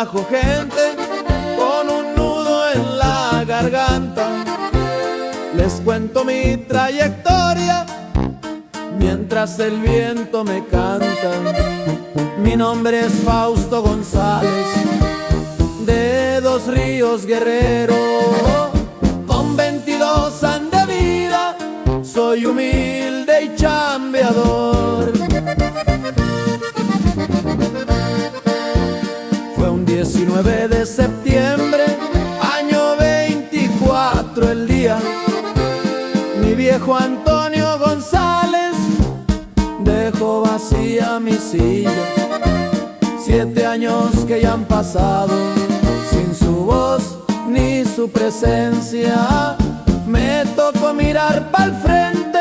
trabajo gente con un nudo en la garganta. Les cuento mi trayectoria mientras el viento me canta. Mi nombre es Fausto González, de Dos Ríos, Guerrero. Con 22 años de vida soy humilde y chambeador. Fue un 19 de septiembre, año 24 el día. Mi viejo Antonio González dejó vacía mi silla. 7 años que ya han pasado sin su voz ni su presencia. Me tocó mirar pa'l frente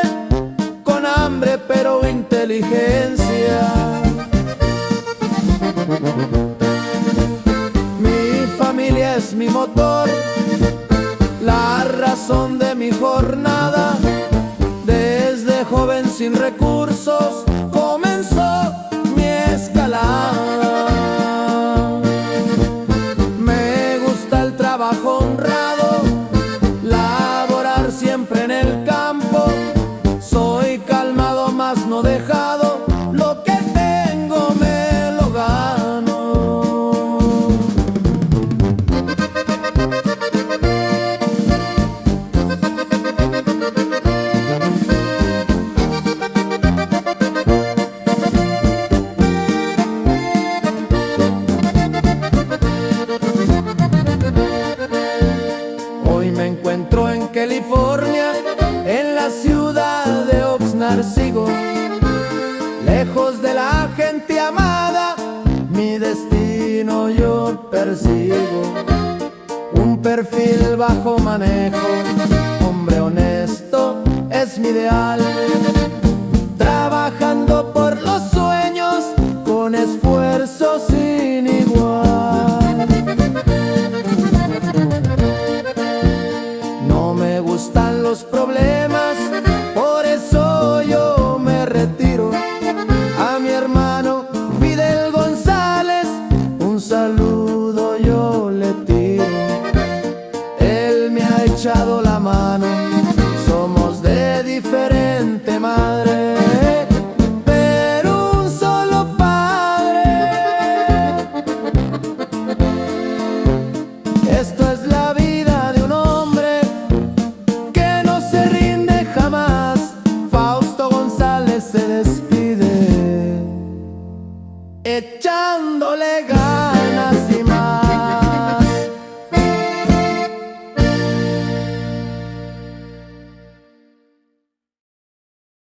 con hambre pero inteligencia. Mi familia es mi motor, la razón de mi jornada. Desde joven sin recursos comenzó mi escalada. Me gusta el trabajo honrado, laborar siempre en el campo. Soy calmado mas no dejado, lo que tengo me lo gano. Hoy me encuentro en California, en la ciudad de Oxnard sigo, lejos de la gente amada, mi destino yo persigo. Un perfil bajo manejo, hombre honesto es mi ideal, trabajando por los sueños con esfuerzo sin igual. No me gustan los problemas, por eso yo me retiro. A mi hermano Fidel González un saludo yo le tiro. Él me ha echado la mano, somos de diferente madre, pero un solo padre. Esto es la vida de un hombre que no se rinde jamás. Fausto González se despide echándole ganas.